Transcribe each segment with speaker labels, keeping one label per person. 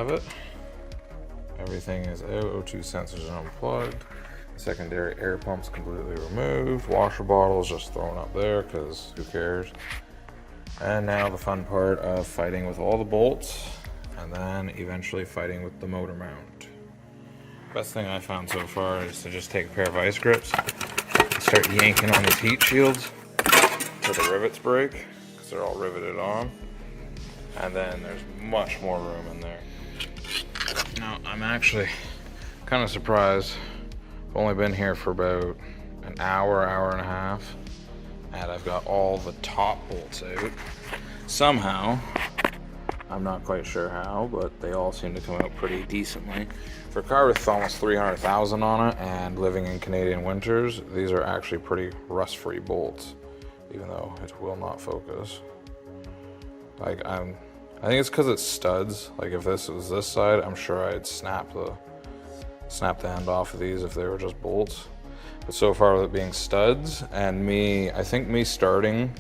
Speaker 1: have it. Everything is out, O2 sensors are unplugged. Secondary air pump's completely removed. Washer bottles just thrown up there because who cares. And now the fun part of fighting with all the bolts and then eventually fighting with the motor mount. Best thing I found so far is to just take a pair of ice grips and start yanking on these heat shields till the rivets break, because they're all riveted on. And then there's much more room in there. Now, I'm actually kind of surprised. I've only been here for about an hour, hour and a half, and I've got all the top bolts out. Somehow, I'm not quite sure how, but they all seem to come out pretty decently. For a car with almost 300,000 on it and living in Canadian winters, these are actually pretty rust-free bolts, even though it will not focus. Like, I think it's because it's studs. Like, if this was this side, I'm sure I'd snap the end off of these if they were just bolts. But so far with it being studs, and I think me starting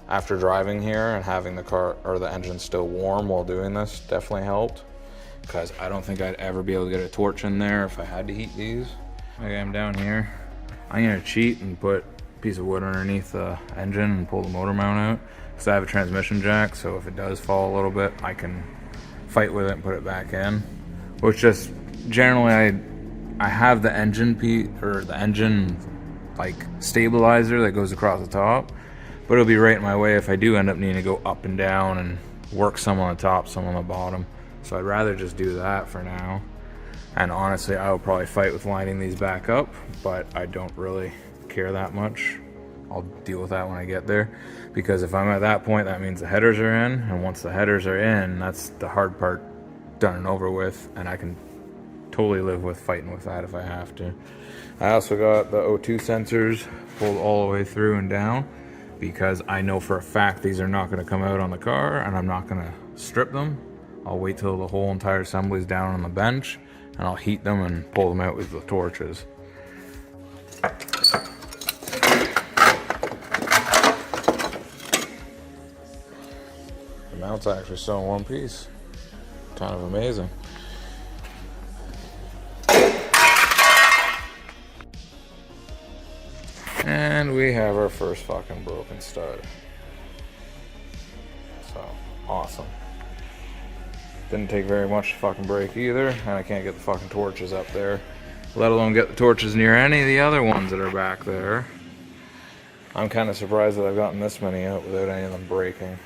Speaker 1: after driving here and having the car or the engine still warm while doing this definitely helped, because I don't think I'd ever be able to get a torch in there if I had to heat these. Okay, I'm down here. I'm gonna cheat and put a piece of wood underneath the engine and pull the motor mount out, because I have a transmission jack, so if it does fall a little bit, I can fight with it and put it back in. Which just generally I have the engine like stabilizer that goes across the top, but it'll be right in my way if I do end up needing to go up and down and work some on the top, some on the bottom. So I'd rather just do that for now. And honestly, I will probably fight with lining these back up, but I don't really care that much. I'll deal with that when I get there, because if I'm at that point, that means the headers are in, and once the headers are in, that's the hard part done and over with, and I can totally live with fighting with that if I have to. I also got the O2 sensors pulled all the way through and down, because I know for a fact these are not going to come out on the car, and I'm not going to strip them. I'll wait till the whole entire assembly is down on the bench, and I'll heat them and pull them out with the torches. The mount's actually still in one piece. Kind of amazing. And we have our first fucking broken stud. So, awesome. Didn't take very much to fucking break either, and I can't get the fucking torches up there, let alone get the torches near any of the other ones that are back there. I'm kind of surprised that I've gotten this many out without any of them breaking.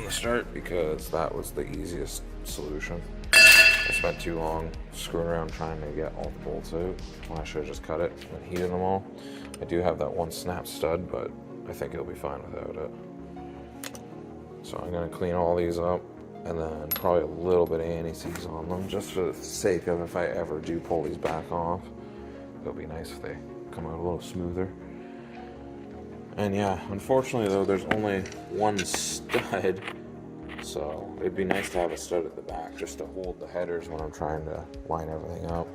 Speaker 1: the start because that was the easiest solution. I spent too long screwing around trying to get all the bolts out when I should have just cut it and heated them all. I do have that one snap stud, but I think it'll be fine without it. So I'm gonna clean all these up and then probably a little bit of anti-seize on them just for the sake of if I ever do pull these back off. It'll be nice if they come out a little smoother. And yeah, unfortunately though, there's only one stud, so it'd be nice to have a stud at the back just to hold the headers when I'm trying to line everything up.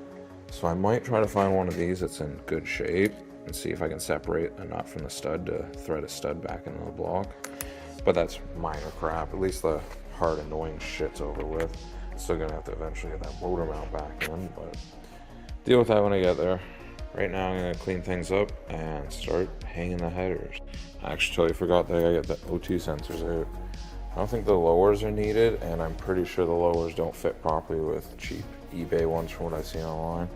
Speaker 1: So I might try to find one of these that's in good shape and see if I can separate a nut from the stud to thread a stud back into the block. But that's minor crap. At least the hard annoying shit's over with. Still gonna have to eventually get that motor mount back in, but deal with that when I get there. Right now I'm gonna clean things up and start hanging the headers. I actually totally forgot that I gotta get the O2 sensors out. I don't think the lowers are needed, and I'm pretty sure the lowers don't fit properly with cheap eBay ones from what I've seen online.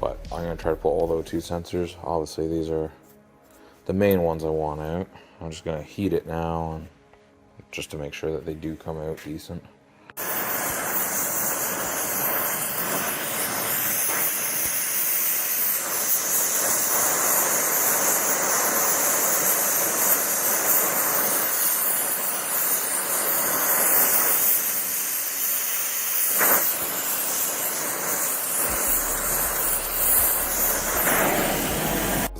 Speaker 1: But I'm gonna try to pull all the O2 sensors. Obviously these are the main ones I want out. I'm just gonna heat it now and just to make sure that they do come out decent.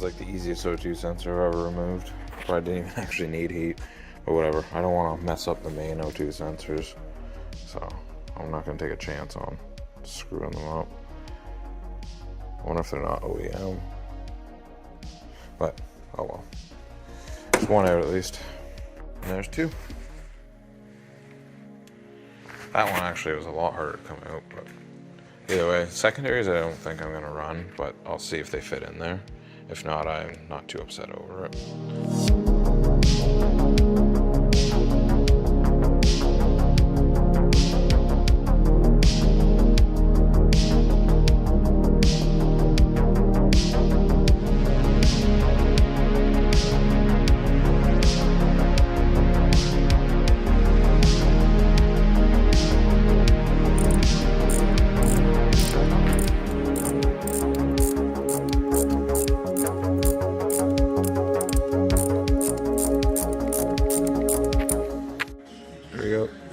Speaker 1: Like the easiest O2 sensor I've ever removed. Probably didn't even actually need heat, but whatever. I don't want to mess up the main O2 sensors, so I'm not going to take a chance on screwing them up. I wonder if they're not OEM, but oh well. There's one out at least, and there's two. That one actually was a lot harder to come out, but either way, secondaries I don't think I'm going to run, but I'll see if they fit in there. If not, I'm not too upset over it.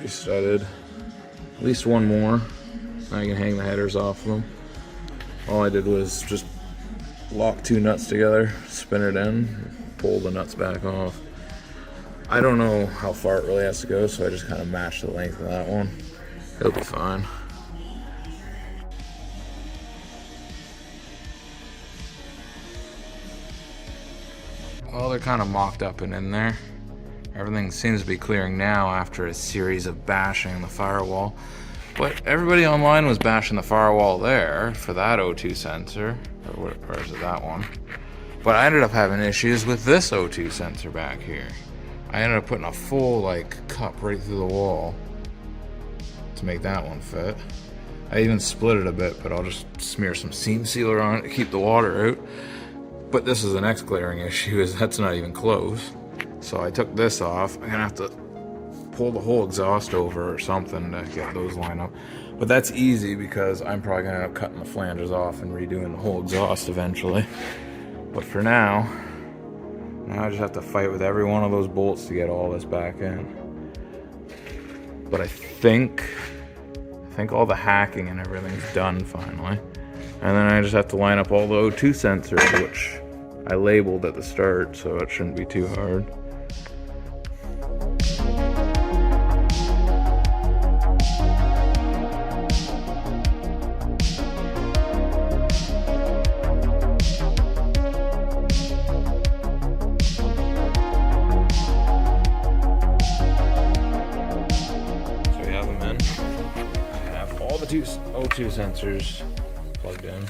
Speaker 1: Studded. At least one more. I can hang the headers off them. All I did was just lock two nuts together, spin it in, pull the nuts back off. I don't know how far it really has to go, so I just kind of matched the length of that one. It'll be fine. Well, they're kind of mocked up and in there. Everything seems to be clearing now after a series of bashing the firewall. But everybody online was bashing the firewall there for that O2 sensor. Or is it that one? But I ended up having issues with this O2 sensor back here. I ended up putting a full cup right through the wall to make that one fit. I even split it a bit, but I'll just smear some seam sealer on it to keep the water out. But this is the next glaring issue, is that's not even close. So I took this off. I'm gonna have to pull the whole exhaust over or something to get those lined up. But that's easy because I'm probably gonna end up cutting the flanges off and redoing the whole exhaust eventually. But for now I just have to fight with every one of those bolts to get all this back in. But I think all the hacking and everything's done finally. And then I just have to line up all the O2 sensors, which I labeled at the start, so it shouldn't be too hard. O2 sensors plugged in.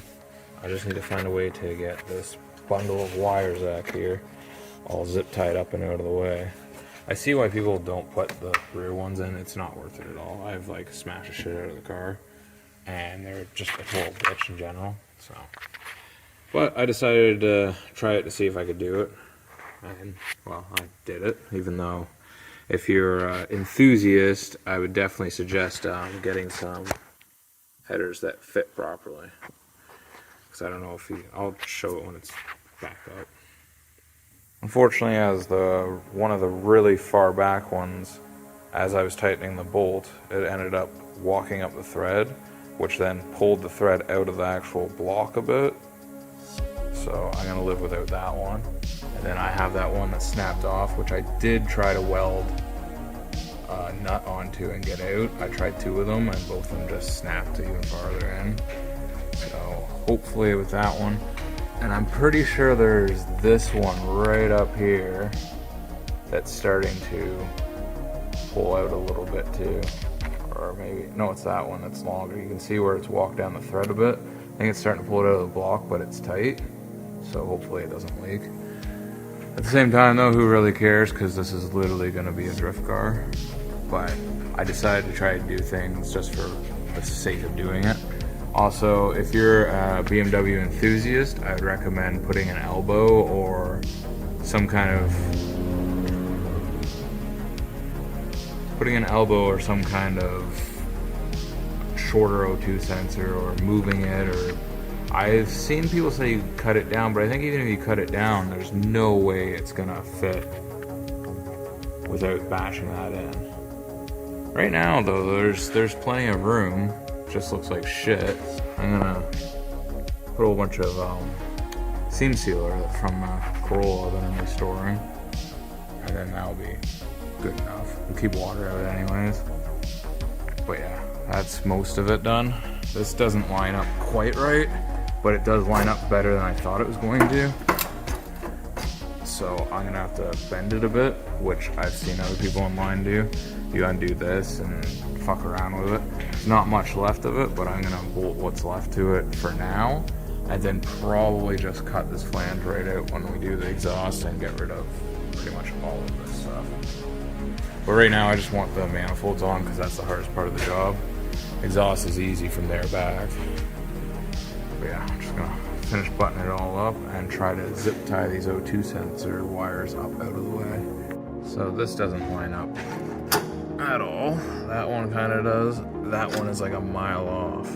Speaker 1: I just need to find a way to get this bundle of wires back here all zip tied up and out of the way. I see why people don't put the rear ones in. It's not worth it at all. I've smashed the shit out of the car and they're just a total bitch in general. So, but I decided to try it to see if I could do it, and well, I did it, even though If you're an enthusiast, I would definitely suggest getting some headers that fit properly. Because I don't know if I'll show it when it's back up. Unfortunately, as one of the really far back ones, as I was tightening the bolt, it ended up walking up the thread, which then pulled the thread out of the actual block a bit. So I'm gonna live without that one. And then I have that one that snapped off, which I did try to weld a nut onto and get out. I tried 2 of them and both of them just snapped even farther in. So hopefully with that one. And I'm pretty sure there's this one right up here that's starting to pull out a little bit too. Or maybe, no, it's that one that's longer. You can see where it's walked down the thread a bit. I think it's starting to pull it out of the block, but it's tight. So hopefully it doesn't leak. At the same time though, who really cares? Because this is literally going to be a drift car. But I decided to try to do things just for the sake of doing it. Also, if you're a BMW enthusiast, I would recommend putting an elbow or some kind of shorter O2 sensor, or moving it, or I've seen people say you cut it down, but I think even if you cut it down, there's no way it's gonna fit without bashing that in. Right now though, there's plenty of room. Just looks like shit. I'm gonna put a whole bunch of seam sealer from Corolla that I'm restoring, and then that'll be good enough. We'll keep water out anyways. But yeah, that's most of it done. This doesn't line up quite right, but it does line up better than I thought it was going to. So I'm gonna have to bend it a bit, which I've seen other people online do. You undo this and fuck around with it. There's not much left of it, but I'm gonna bolt what's left to it for now, and then probably just cut this flange right out when we do the exhaust and get rid of pretty much all of this stuff. But right now I just want the manifolds on because that's the hardest part of the job. Exhaust is easy from there back. But yeah, I'm just gonna finish buttoning it all up and try to zip tie these O2 sensor wires up out of the way. So this doesn't line up at all. That one kind of does. That one is like a mile off.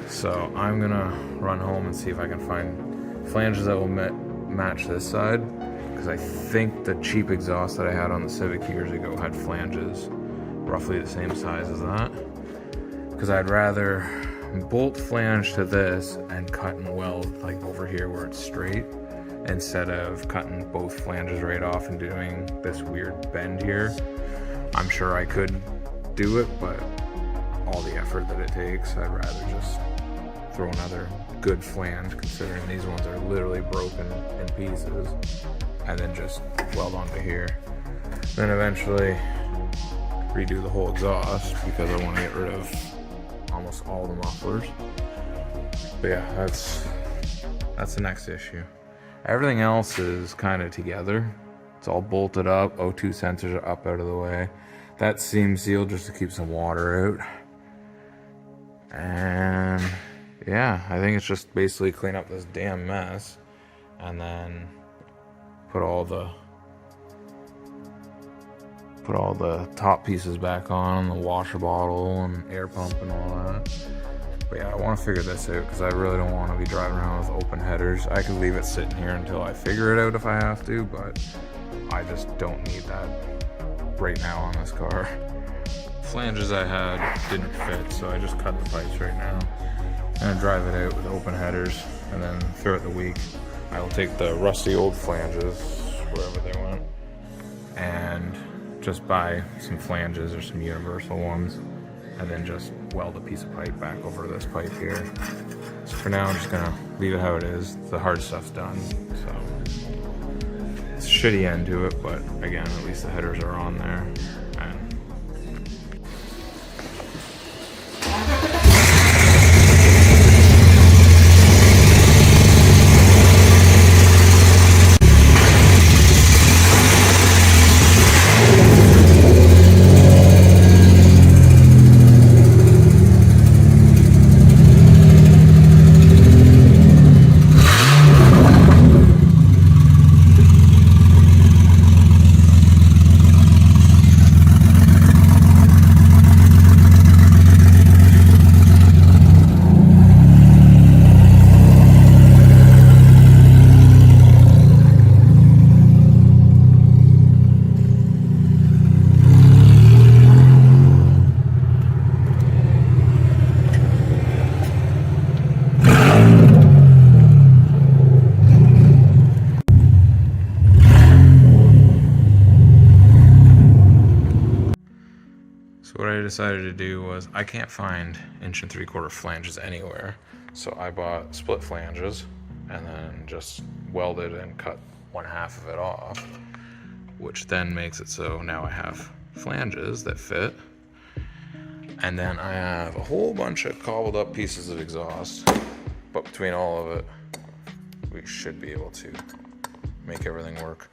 Speaker 1: So I'm gonna run home and see if I can find flanges that will match this side, because I think the cheap exhaust that I had on the Civic years ago had flanges roughly the same size as that. Because I'd rather bolt flange to this and cut and weld like over here where it's straight, instead of cutting both flanges right off and doing this weird bend here. I'm sure I could do it, but all the effort that it takes, I'd rather just throw another good flange, considering these ones are literally broken in pieces, and then just weld onto here. Then eventually redo the whole exhaust, because I want to get rid of almost all the mufflers. But yeah, that's the next issue. Everything else is kind of together. It's all bolted up. O2 sensors are up out of the way. That's seam sealed just to keep some water out. And yeah, I think it's just basically clean up this damn mess and then put all the top pieces back on, the washer bottle and air pump and all that. But yeah, I want to figure this out because I really don't want to be driving around with open headers. I could leave it sitting here until I figure it out if I have to, but I just don't need that right now on this car. Flanges I had didn't fit, so I just cut the pipes right now. I'm gonna drive it out with open headers, and then throughout the week I will take the rusty old flanges wherever they went and just buy some flanges or some universal ones, and then just weld a piece of pipe back over this pipe here. So for now I'm just gonna leave it how it is. The hard stuff's done, so it's a shitty end to it, but again, at least the headers are on there. And decided to do was, I can't find 1 3/4 flanges anywhere. So I bought split flanges and then just welded and cut 1/2 of it off, which then makes it so now I have flanges that fit. And then I have a whole bunch of cobbled up pieces of exhaust, but between all of it, we should be able to make everything work.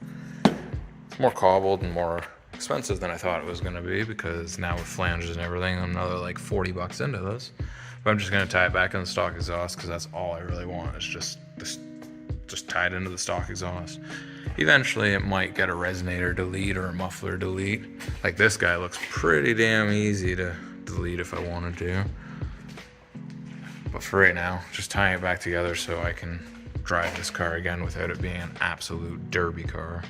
Speaker 1: It's more cobbled and more expensive than I thought it was gonna be, because now with flanges and everything, I'm another like 40 bucks into this. But I'm just gonna tie it back in the stock exhaust, because that's all I really want, is just tie it into the stock exhaust. Eventually it might get a resonator delete or a muffler delete. Like this guy looks pretty damn easy to delete if I wanted to. But for right now, just tying it back together so I can drive this car again without it being an absolute derby car.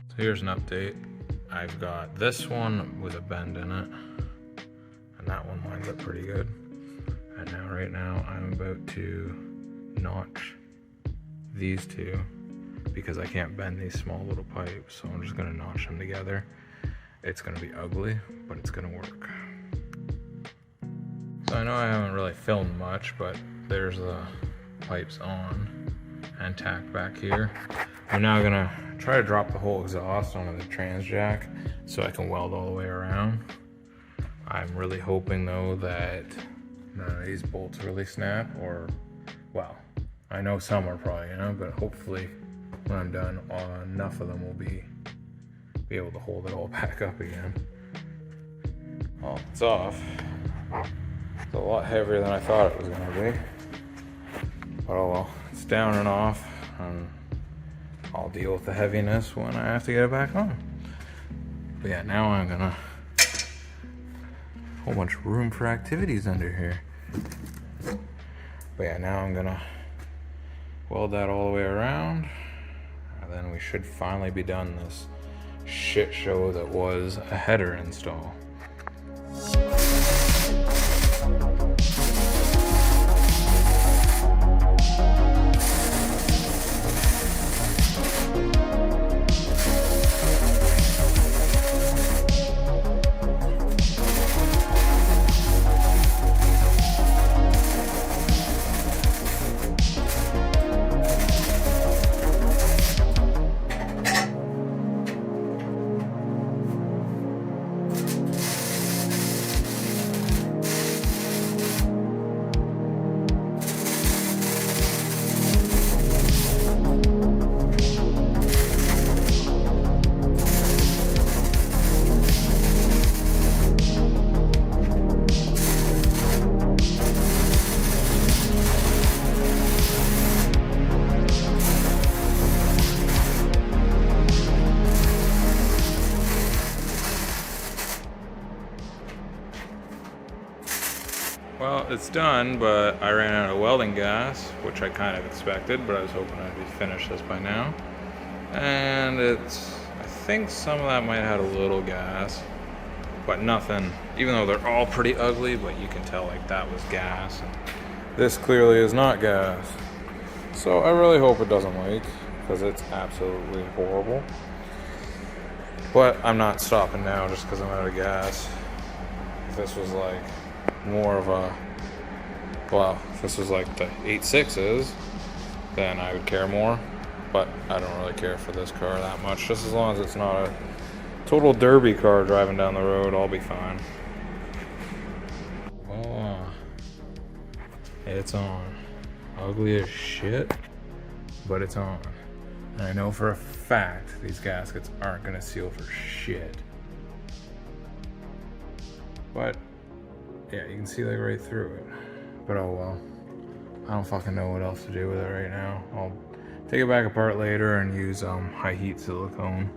Speaker 1: So here's an update. I've got this one with a bend in it, and that one lines up pretty good. And now right now I'm about to notch these two, because I can't bend these small little pipes, so I'm just gonna notch them together. It's gonna be ugly, but it's gonna work. So I know I haven't really filmed much, but there's the pipes on and tacked back here. I'm now gonna try to drop the whole exhaust onto the trans jack so I can weld all the way around. I'm really hoping though that none of these bolts really snap, or, well, I know some are probably gonna, but hopefully when I'm done, enough of them will be able to hold it all back up again. Well, it's off. It's a lot heavier than I thought it was gonna be. But oh well, it's down and off, and I'll deal with the heaviness when I have to get it back on. But yeah, now I'm gonna, whole bunch of room for activities under here. But yeah, now I'm gonna weld that all the way around, and then we should finally be done this shit show that was a header install. Well, it's done, but I ran out of welding gas, which I kind of expected, but I was hoping I'd be finished this by now. And I think some of that might have had a little gas, but nothing, even though they're all pretty ugly, but you can tell like that was gas. And this clearly is not gas. So I really hope it doesn't leak, because it's absolutely horrible. But I'm not stopping now just because I'm out of gas. If this was like more of a, well, if this was like the 86s, then I would care more, but I don't really care for this car that much. Just as long as it's not a total derby car driving down the road, I'll be fine. Oh, it's on. Ugly as shit, but it's on. And I know for a fact these gaskets aren't gonna seal for shit. But yeah, you can see like right through it. But oh well. I don't fucking know what else to do with it right now. I'll take it back apart later and use high heat silicone.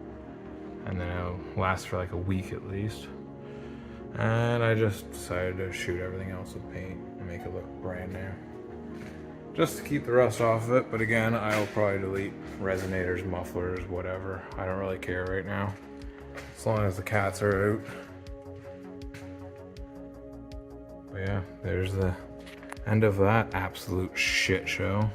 Speaker 1: And then it'll last for like a week at least. And I just decided to shoot everything else with paint and make it look brand new. Just to keep the rust off of it, but again, I'll probably delete resonators, mufflers, whatever. I don't really care right now. As long as the cats are out. But yeah, there's the end of that absolute shit show.